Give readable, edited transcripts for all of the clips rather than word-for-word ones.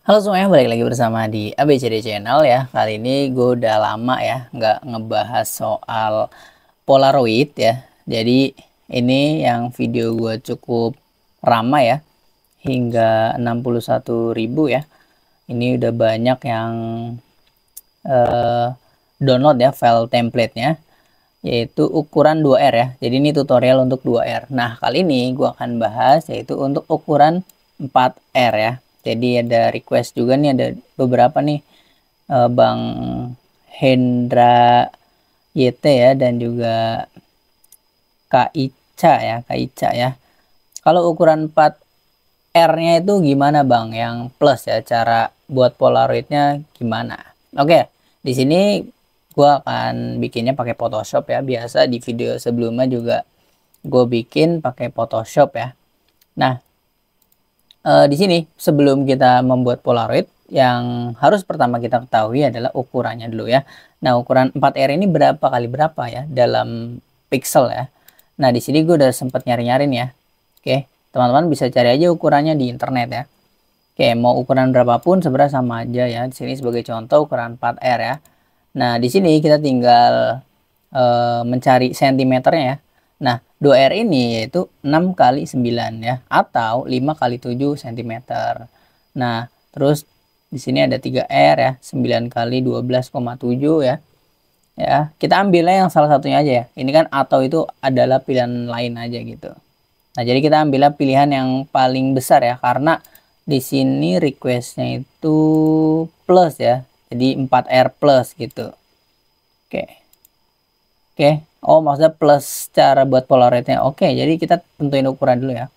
Halo semuanya, balik lagi bersama di ABCD Channel ya. Kali ini gue udah lama ya nggak ngebahas soal Polaroid ya. Jadi ini yang video gue cukup ramai ya, hingga 61.000 ya. Ini udah banyak yang download ya file templatenya, yaitu ukuran 2R ya. Jadi ini tutorial untuk 2R. Nah, kali ini gue akan bahas yaitu untuk ukuran 4R ya. Jadi ada request juga nih, ada beberapa nih, Bang Hendra YT ya, dan juga Kak Ica ya, Kak Ica ya. Kalau ukuran 4R-nya itu gimana Bang? Yang plus ya, cara buat Polaroidnya gimana? Oke, di sini gua akan bikinnya pakai Photoshop ya. Biasa di video sebelumnya juga gue bikin pakai Photoshop ya. Nah, di sini sebelum kita membuat Polaroid, yang harus pertama kita ketahui adalah ukurannya dulu ya. Nah, ukuran 4R ini berapa kali berapa ya dalam pixel ya. Nah, di sini gue udah sempat nyari-nyarin ya. Oke, teman-teman bisa cari aja ukurannya di internet ya. Oke, mau ukuran berapapun sebenarnya sama aja ya. Di sini sebagai contoh ukuran 4R ya. Nah, di sini kita tinggal mencari sentimeternya ya. Nah, 2R ini yaitu 6 kali 9 ya, atau 5 kali 7 cm. Nah, terus di sini ada 3R ya, 9 kali 12,7 ya. Ya, kita ambilnya yang salah satunya aja ya. Ini kan atau itu adalah pilihan lain aja gitu. Nah, jadi kita ambilnya pilihan yang paling besar ya, karena di sini requestnya itu plus ya. Jadi 4R plus gitu. Oke. Oke, oh maksudnya plus cara buat Polaroidnya. Oke, jadi kita tentuin ukuran dulu ya.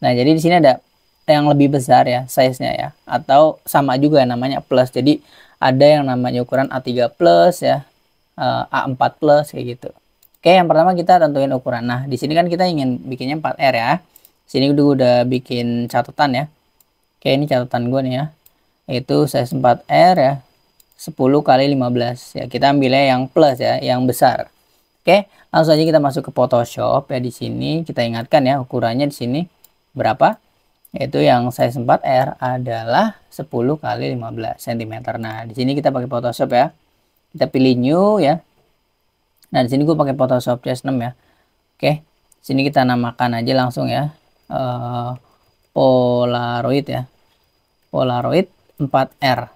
Nah, jadi di sini ada yang lebih besar ya, size-nya ya. Atau sama juga namanya plus. Jadi ada yang namanya ukuran A3 plus ya, A4 plus kayak gitu. Oke, yang pertama kita tentuin ukuran. Nah, di sini kan kita ingin bikinnya 4R ya. Sini udah bikin catatan ya. Oke, ini catatan gue nih ya. Itu size 4R ya, 10 kali 15 ya. Kita ambilnya yang plus ya, yang besar. Oke, langsung aja kita masuk ke Photoshop ya. Di sini kita ingatkan ya, ukurannya di sini berapa? Yaitu yang size 4R adalah 10 kali 15 cm. Nah, di sini kita pakai Photoshop ya. Kita pilih new ya. Nah, di sini gue pakai Photoshop CS6 ya. Oke, sini kita namakan aja langsung ya. Polaroid ya. Polaroid 4R.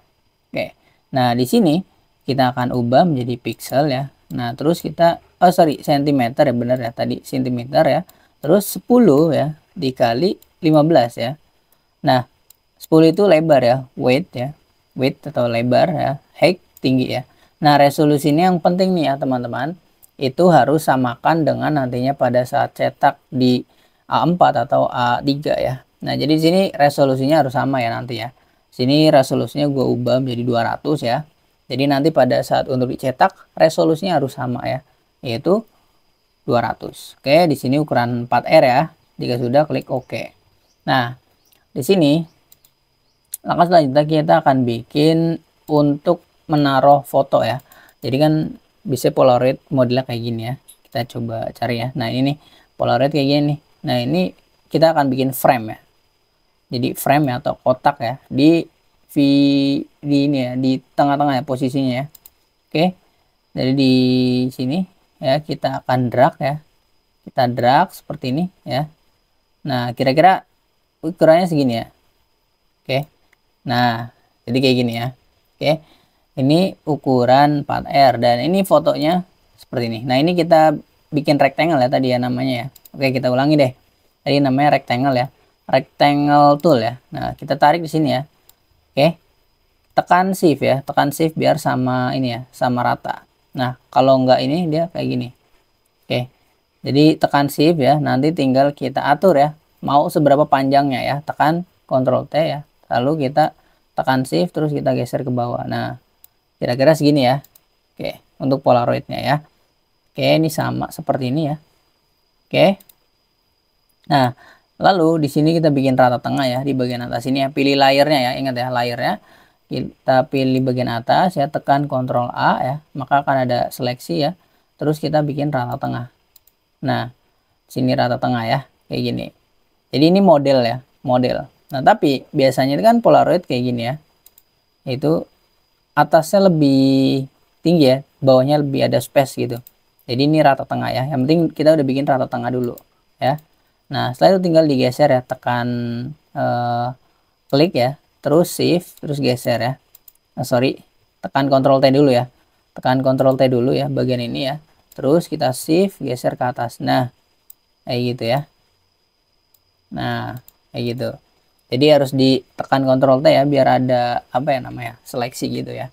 Oke. Nah, di sini kita akan ubah menjadi pixel ya. Nah, terus kita sentimeter ya, benar ya, tadi sentimeter ya. Terus 10 ya dikali 15 ya. Nah, 10 itu lebar ya, width ya. Width atau lebar ya, height tinggi ya. Nah, resolusi ini yang penting nih ya, teman-teman. Itu harus samakan dengan nantinya pada saat cetak di A4 atau A3 ya. Nah, jadi di sini resolusinya harus sama ya nanti ya. Sini resolusinya gue ubah menjadi 200 ya. Jadi nanti pada saat untuk dicetak resolusinya harus sama ya, yaitu 200. Oke, di sini ukuran 4R ya. Jika sudah klik OK. Nah, di sini langkah selanjutnya kita akan bikin untuk menaruh foto ya. Jadi kan bisa Polaroid modelnya kayak gini ya. Kita coba cari ya. Nah, ini nih Polaroid kayak gini nih. Nah, ini kita akan bikin frame ya. Jadi frame ya, atau kotak ya, di ini ya, di tengah-tengah ya posisinya ya. Oke, jadi di sini ya kita akan drag ya, kita drag seperti ini ya. Nah, kira-kira ukurannya segini ya. Oke, nah jadi kayak gini ya. Oke, ini ukuran 4R dan ini fotonya seperti ini. Nah, ini kita bikin rectangle ya tadi ya namanya ya. Oke, kita ulangi deh. Tadi namanya rectangle ya, rectangle tool ya. Nah, kita tarik di sini ya. Oke, tekan shift ya, tekan shift biar sama ini ya, sama rata. Nah, kalau enggak ini dia kayak gini. Oke, jadi tekan shift ya, nanti tinggal kita atur ya, mau seberapa panjangnya ya. Tekan Ctrl T ya, lalu kita tekan shift terus kita geser ke bawah. Nah, kira-kira segini ya. Oke, untuk Polaroidnya ya. Oke, ini sama seperti ini ya. Oke, nah lalu di sini kita bikin rata tengah ya, di bagian atas ini ya. Pilih layernya ya, ingat ya, layernya kita pilih bagian atas ya, tekan Ctrl A ya, maka akan ada seleksi ya. Terus kita bikin rata tengah. Nah, sini rata tengah ya, kayak gini. Jadi ini model ya, model. Nah, tapi biasanya itu kan Polaroid kayak gini ya. itu atasnya lebih tinggi ya, bawahnya lebih ada space gitu. Jadi ini rata tengah ya. Yang penting kita udah bikin rata tengah dulu ya. Nah, setelah itu tinggal digeser ya, tekan klik ya, terus shift, terus geser ya. Sorry, tekan Ctrl T dulu ya. Tekan Ctrl T dulu ya bagian ini ya. Terus kita shift, geser ke atas. Nah, kayak gitu ya. Nah, kayak gitu. Jadi harus ditekan Ctrl T ya biar ada apa ya namanya? Seleksi gitu ya.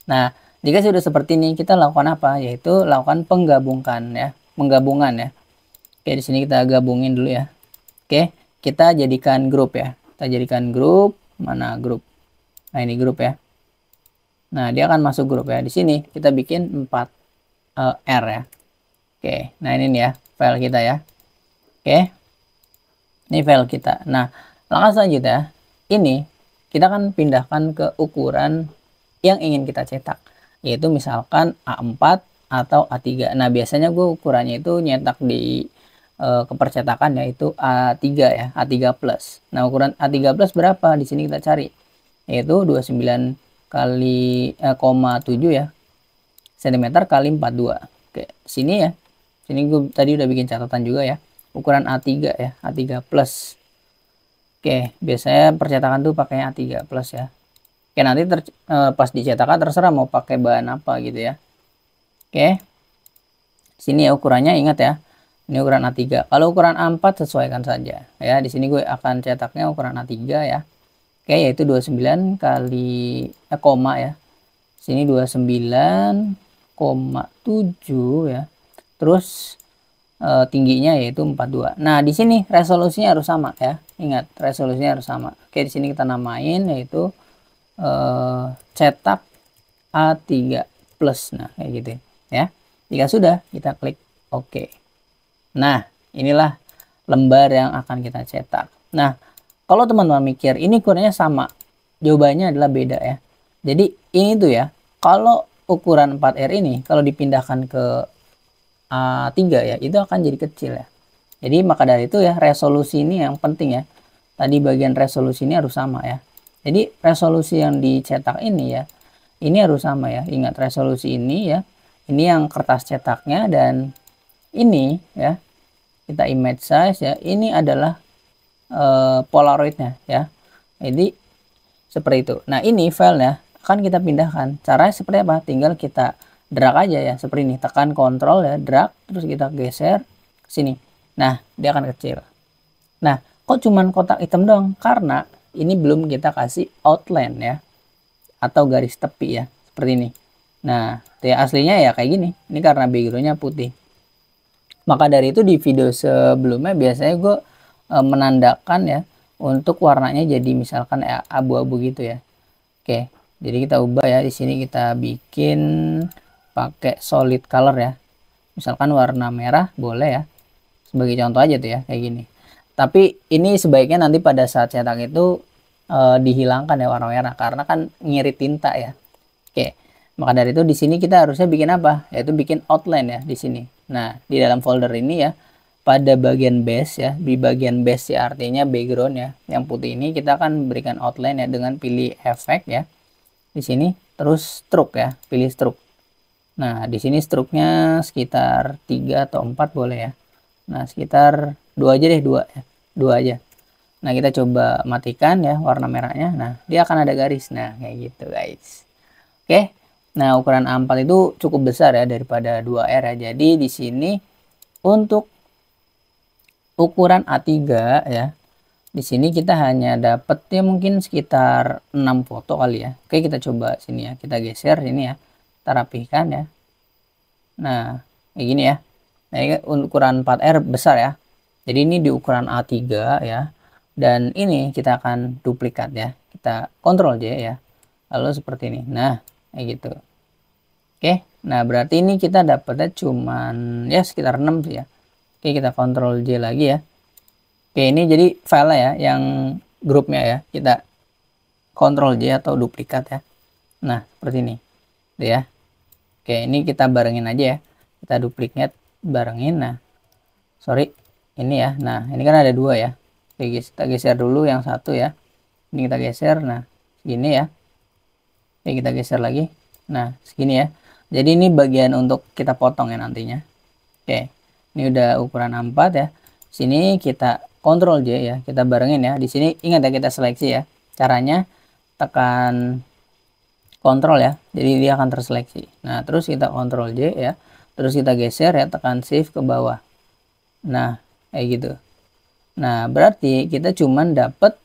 Nah, jika sudah seperti ini, kita lakukan apa? Yaitu lakukan penggabungkan ya, penggabungan ya. Oke, di sini kita gabungin dulu ya. Oke, kita jadikan grup ya. Kita jadikan grup, mana grup? Nah, ini grup ya. Nah, dia akan masuk grup ya. Di sini kita bikin 4 R ya. Oke, nah ini nih ya file kita ya. Oke, ini file kita. Nah, langkah selanjutnya ini kita akan pindahkan ke ukuran yang ingin kita cetak, yaitu misalkan A4 atau A3. Nah, biasanya gue ukurannya itu nyetak di kepercetakan yaitu A3 ya, A3 plus. Nah, ukuran A3 plus berapa? Di sini kita cari, yaitu 29 kali 7 ya cm kali 42. Oke, sini ya. Sini gue tadi udah bikin catatan juga ya. Ukuran A3 ya, A3 plus. Oke, biasanya percetakan tuh pakainya A3 plus ya. Oke, nanti pas dicetakan terserah mau pakai bahan apa gitu ya. Oke. Sini ya ukurannya, ingat ya. Ini ukuran A3. Kalau ukuran A4 sesuaikan saja ya. Di sini gue akan cetaknya ukuran A3 ya. Oke, yaitu 29 kali koma ya. Sini 29,7 ya. Terus tingginya yaitu 42. Nah, di sini resolusinya harus sama ya. Ingat, resolusinya harus sama. Oke, di sini kita namain yaitu cetak A3 plus. Nah, kayak gitu ya. Jika sudah, kita klik OK. Nah, inilah lembar yang akan kita cetak. Nah, kalau teman-teman mikir ini ukurannya sama, jawabannya adalah beda ya. Jadi ini tuh ya, kalau ukuran 4R ini kalau dipindahkan ke A3 ya, itu akan jadi kecil ya. Jadi maka dari itu ya, resolusi ini yang penting ya. Tadi bagian resolusi ini harus sama ya. Jadi resolusi yang dicetak ini ya, ini harus sama ya. Ingat, resolusi ini ya, ini yang kertas cetaknya, dan ini ya, kita image size ya, ini adalah polaroidnya ya. Jadi seperti itu. Nah, ini filenya akan kita pindahkan. Caranya seperti apa? Tinggal kita drag aja ya, seperti ini. Tekan Ctrl ya, drag, terus kita geser ke sini. Nah, dia akan kecil. Nah, kok cuman kotak hitam doang? Karena ini belum kita kasih outline ya, atau garis tepi ya, seperti ini. Nah, ya aslinya ya kayak gini. Ini karena backgroundnya putih. Maka dari itu di video sebelumnya biasanya gue menandakan ya untuk warnanya jadi misalkan abu-abu gitu ya. Oke, jadi kita ubah ya. Di sini kita bikin pakai solid color ya. Misalkan warna merah boleh ya. Sebagai contoh aja tuh ya, kayak gini. Tapi ini sebaiknya nanti pada saat cetak itu dihilangkan ya warna merah, karena kan ngirit tinta ya. Oke, maka dari itu di sini kita harusnya bikin apa? Yaitu bikin outline ya di sini. Nah, di dalam folder ini ya, pada bagian base ya, di bagian base ya, artinya background ya, yang putih ini kita akan berikan outline ya dengan pilih efek ya. Di sini terus stroke ya, pilih stroke. Nah, di sini stroke-nya sekitar 3 atau 4 boleh ya. Nah, sekitar 2 aja deh, 2 ya. 2 aja. Nah, kita coba matikan ya warna merahnya. Nah, dia akan ada garis. Nah, kayak gitu, guys. Oke. Nah, ukuran A4 itu cukup besar ya daripada 2R ya. Jadi di sini untuk ukuran A3 ya, di sini kita hanya dapat ya mungkin sekitar 6 foto kali ya. Oke, kita coba sini ya. Kita geser sini ya. Kita rapihkan ya. Nah, kayak gini ya. Nah, ini ukuran 4R besar ya. Jadi ini di ukuran A3 ya. Dan ini kita akan duplikat ya. Kita Ctrl J ya. Lalu seperti ini. Nah, kayak gitu. Oke, nah berarti ini kita dapatnya cuman ya sekitar 6 sih ya. Oke, kita Ctrl J lagi ya. Oke, ini jadi file ya, yang grupnya ya. Kita Ctrl J atau duplikat ya. Nah, seperti ini. Tuh ya. Oke, ini kita barengin aja ya. Kita duplikat barengin. Nah, sorry. Ini ya. Nah, ini kan ada 2 ya. Oke, kita geser dulu yang satu ya. Ini kita geser. Nah, gini ya. Oke, kita geser lagi. Nah, segini ya. Jadi ini bagian untuk kita potong ya nantinya. Oke, ini udah ukuran A4 ya. Sini kita Ctrl J ya, kita barengin ya. Di sini ingat ya, kita seleksi ya. Caranya tekan Ctrl ya, jadi dia akan terseleksi. Nah, terus kita Ctrl J ya. Terus kita geser ya, tekan Shift ke bawah. Nah, kayak gitu. Nah, berarti kita cuman dapat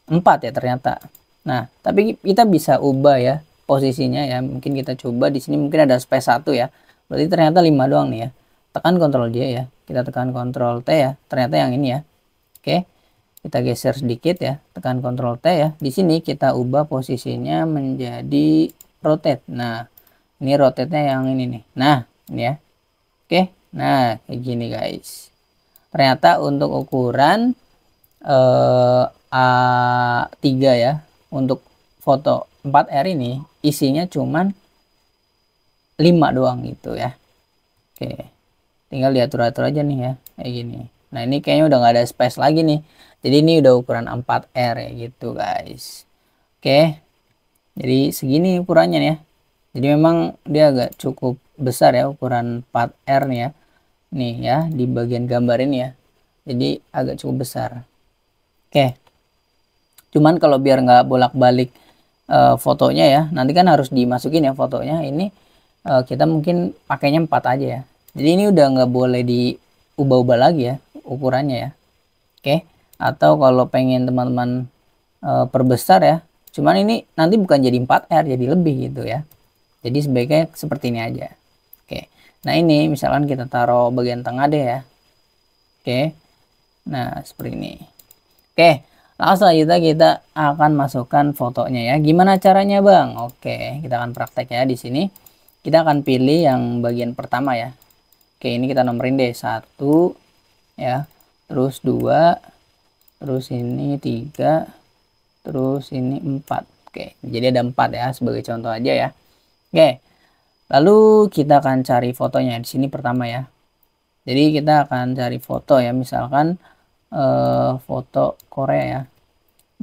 4 ya ternyata. Nah, tapi kita bisa ubah ya posisinya ya. Mungkin kita coba di sini mungkin ada space 1 ya. Berarti ternyata 5 doang nih ya. Tekan Ctrl J ya. Kita tekan Ctrl T ya. Ternyata yang ini ya. Oke. Kita geser sedikit ya. Tekan Ctrl T ya. Di sini kita ubah posisinya menjadi rotate. Nah, ini rotate-nya yang ini nih. Nah, ini ya. Oke. Nah, kayak gini guys. Ternyata untuk ukuran A3 ya, untuk foto 4R ini isinya cuman 5 doang gitu ya. Oke, tinggal diatur-atur aja nih ya, kayak gini. Nah, ini kayaknya udah nggak ada space lagi nih. Jadi ini udah ukuran A4R ya gitu guys. Oke, jadi segini ukurannya nih ya. Jadi memang dia agak cukup besar ya, ukuran 4R nih ya. Nih ya, di bagian gambar ini ya. Jadi agak cukup besar. Oke, cuman kalau biar nggak bolak-balik fotonya ya, nanti kan harus dimasukin ya fotonya. Ini kita mungkin pakainya 4 aja ya. Jadi ini udah nggak boleh diubah-ubah lagi ya ukurannya ya. Oke, atau kalau pengen teman-teman perbesar ya, cuman ini nanti bukan jadi 4R, jadi lebih gitu ya. Jadi sebaiknya seperti ini aja. Oke, nah ini misalkan kita taruh bagian tengah deh ya. Oke, nah seperti ini. Oke, langsung selanjutnya kita akan masukkan fotonya ya. Gimana caranya bang? Oke, kita akan praktek ya di sini. Kita akan pilih yang bagian pertama ya. Oke, ini kita nomorin deh 1 ya, terus 2, terus ini 3, terus ini 4. Oke, jadi ada 4 ya sebagai contoh aja ya. Oke, lalu kita akan cari fotonya di sini pertama ya. Jadi kita akan cari foto ya, misalkan foto Korea ya,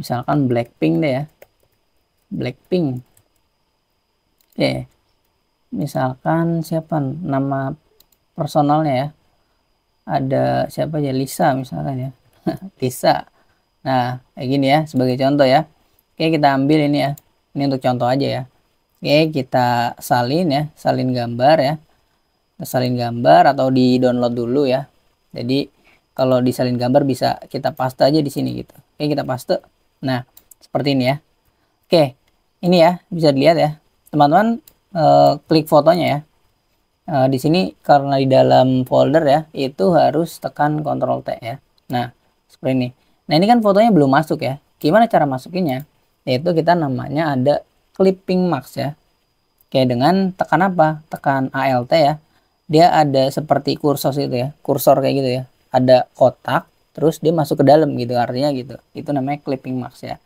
misalkan Blackpink deh ya, Blackpink. Oke, misalkan siapa nama personalnya ya, ada siapa ya, Lisa misalkan ya. Lisa. Nah, kayak gini ya sebagai contoh ya. Oke, kita ambil ini ya, ini untuk contoh aja ya. Oke, kita salin ya, salin gambar ya, salin gambar atau di download dulu ya. Jadi kalau disalin gambar bisa kita paste aja di sini gitu. Oke, kita paste. Nah, seperti ini ya. Oke, ini ya bisa dilihat ya teman-teman. Klik fotonya ya. Di sini karena di dalam folder ya, itu harus tekan Ctrl T ya. Nah, seperti ini. Nah, ini kan fotonya belum masuk ya. Gimana cara masukinnya? Yaitu kita namanya ada clipping mask ya. Oke, dengan tekan apa? Tekan ALT ya. Dia ada seperti kursor itu ya, kursor kayak gitu ya. Ada kotak, terus dia masuk ke dalam gitu, artinya gitu. Itu namanya clipping mask ya.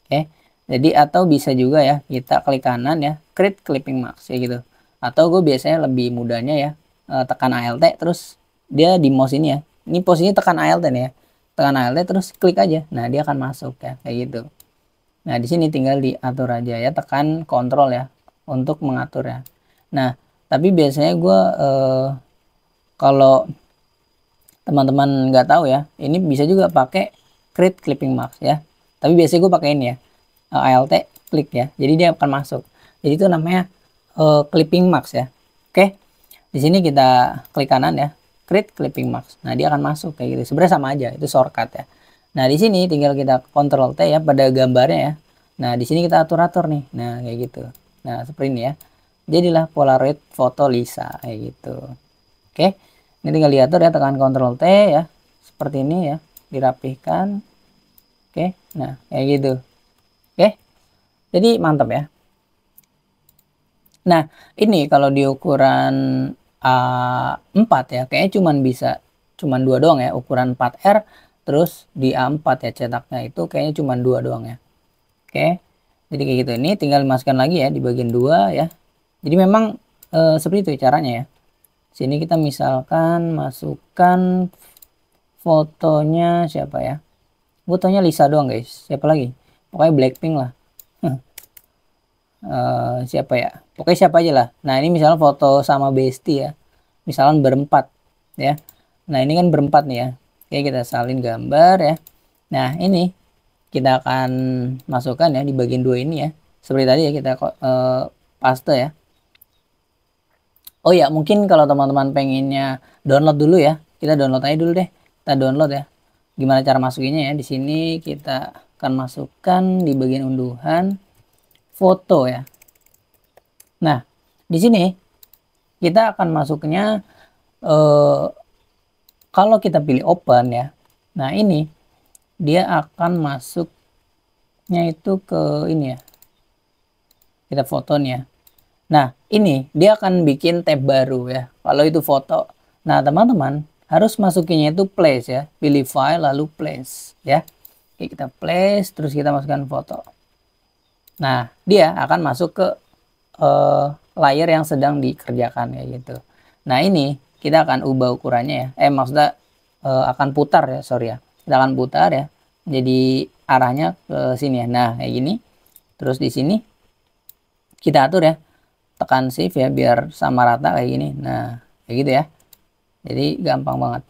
Oke. Jadi atau bisa juga ya kita klik kanan ya, create clipping mask ya gitu. Atau gue biasanya lebih mudahnya ya tekan ALT terus dia di mouse ini ya. Ini posisinya tekan ALT nih ya. Tekan ALT terus klik aja. Nah, dia akan masuk ya kayak gitu. Nah, di sini tinggal diatur aja ya, tekan kontrol ya untuk mengatur ya. Nah, tapi biasanya gue kalau teman-teman nggak tahu ya, ini bisa juga pakai create clipping mask ya. Tapi biasanya gue pakai ini ya, ALT klik ya. Jadi dia akan masuk. Jadi itu namanya clipping mask ya. Oke. Di sini kita klik kanan ya, create clipping mask. Nah, dia akan masuk kayak gitu. Sebenarnya sama aja, itu shortcut ya. Nah, di sini tinggal kita Ctrl T ya pada gambarnya ya. Nah, di sini kita atur-atur nih. Nah, kayak gitu. Nah, seperti ini ya. Jadilah Polaroid foto Lisa kayak gitu. Oke. Ini tinggal diatur ya, tekan Ctrl T ya. Seperti ini ya, dirapihkan. Oke. Nah, kayak gitu. Oke. Jadi mantap ya. Nah, ini kalau di ukuran A4 ya, kayaknya cuman 2 doang ya, ukuran 4R. Terus di A4 ya cetaknya itu kayaknya cuma 2 doang ya. Oke, jadi kayak gitu. Ini tinggal dimasukkan lagi ya di bagian 2 ya. Jadi memang seperti itu caranya ya. Sini kita misalkan masukkan fotonya siapa ya, fotonya Lisa doang guys, siapa lagi, pokoknya Blackpink lah. siapa ya, pokoknya siapa aja lah. Nah ini misalnya foto sama bestie ya, misalnya berempat ya. Nah ini kan berempat nih ya. Oke, kita salin gambar ya. Nah ini kita akan masukkan ya di bagian dua ini ya, seperti tadi ya, kita paste ya. Oh ya, mungkin kalau teman-teman pengennya download dulu ya, kita download aja dulu deh. Kita download ya. Gimana cara masukinnya ya? Di sini kita akan masukkan di bagian unduhan foto ya. Nah, di sini kita akan masuknya kalau kita pilih open ya. Nah, ini dia akan masuknya itu ke ini ya. Kita foto nih ya. Nah, ini dia akan bikin tab baru ya. Kalau itu foto. Nah, teman-teman harus masukinnya itu place ya. Pilih file lalu place ya. Oke, kita place terus kita masukkan foto. Nah, dia akan masuk ke layer yang sedang dikerjakan kayak gitu. Nah, ini kita akan ubah ukurannya ya. Maksudnya akan putar ya, sorry ya. Kita akan putar ya. Jadi arahnya ke sini ya. Nah, kayak gini. Terus di sini kita atur ya. Tekan shift ya biar sama rata kayak gini. Nah, kayak gitu ya. Jadi gampang banget.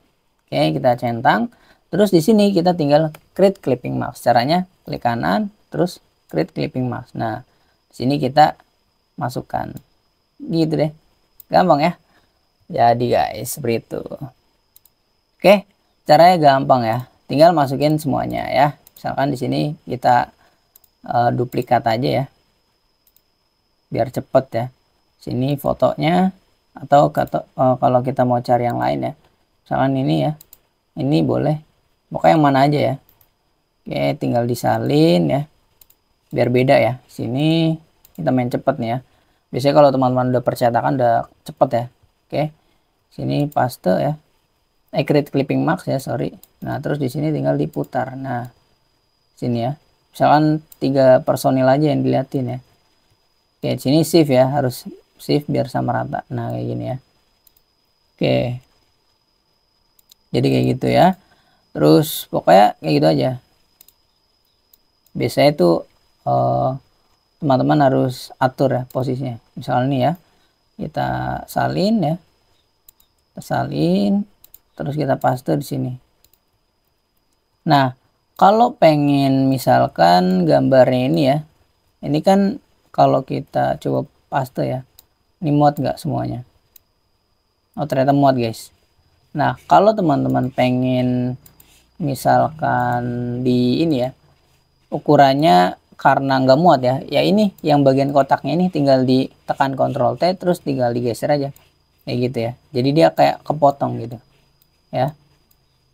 Oke, kita centang. Terus di sini kita tinggal create clipping mask. Caranya klik kanan, terus create clipping mask. Nah, di sini kita masukkan. Gitu deh. Gampang ya. Jadi guys, seperti itu. Oke, caranya gampang ya. Tinggal masukin semuanya ya. Misalkan di sini kita duplikat aja ya. Biar cepet ya. Sini fotonya, atau kalau kita mau cari yang lain ya. Misalkan ini ya. Ini boleh. Pokoknya yang mana aja ya. Oke, tinggal disalin ya. Biar beda ya. Sini kita main cepet nih ya. Biasanya kalau teman-teman udah percetakan udah cepet ya. Oke. Sini paste ya. Create clipping mask ya, sorry. Nah, terus di sini tinggal diputar. Nah, sini ya. Misalkan 3 personil aja yang diliatin ya. Oke, sini shift ya, harus shift biar sama rata. Nah, kayak gini ya. Oke. Jadi kayak gitu ya. Terus pokoknya kayak gitu aja. Biasanya itu teman-teman harus atur ya posisinya. Misalnya nih ya. Kita salin ya. Kita salin, terus kita paste di sini. Nah, kalau pengen misalkan gambarnya ini ya. Ini kan kalau kita coba paste ya. Ini muat nggak semuanya? Oh, ternyata muat guys. Nah, kalau teman-teman pengen misalkan di ini ya, ukurannya karena nggak muat ya, ya ini yang bagian kotaknya ini tinggal ditekan Ctrl T terus tinggal digeser aja kayak gitu ya. Jadi dia kayak kepotong gitu ya.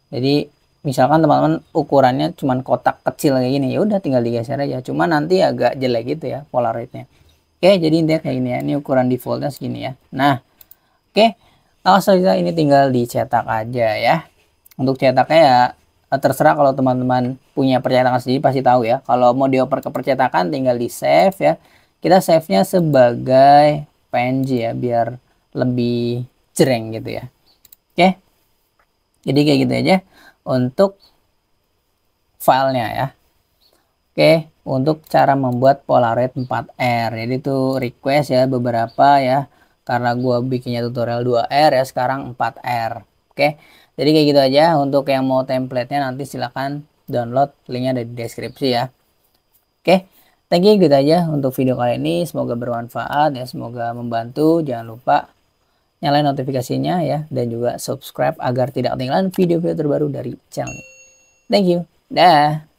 Jadi misalkan teman-teman ukurannya cuman kotak kecil kayak gini, ya udah tinggal digeser aja. Cuma nanti agak jelek gitu ya polaroidnya. Oke, jadi intinya kayak gini ya. Ini ukuran defaultnya segini ya. Nah, oke, langsung saja ini tinggal dicetak aja ya. Untuk cetaknya ya terserah, kalau teman-teman punya percetakan sendiri pasti tahu ya. Kalau mau dioper ke percetakan tinggal di save ya. Kita save-nya sebagai PNG ya biar lebih jreng gitu ya. Oke. Jadi kayak gitu aja untuk filenya ya. Oke, untuk cara membuat Polaroid 4R. Jadi itu request ya beberapa ya. Karena gua bikinnya tutorial 2R ya, sekarang 4R. Oke. Jadi kayak gitu aja. Untuk yang mau template-nya nanti silahkan download, linknya ada di deskripsi ya. Oke, thank you, gitu aja untuk video kali ini. Semoga bermanfaat ya, semoga membantu. Jangan lupa nyalain notifikasinya ya, dan juga subscribe agar tidak ketinggalan video-video terbaru dari channel ini. Thank you, dah.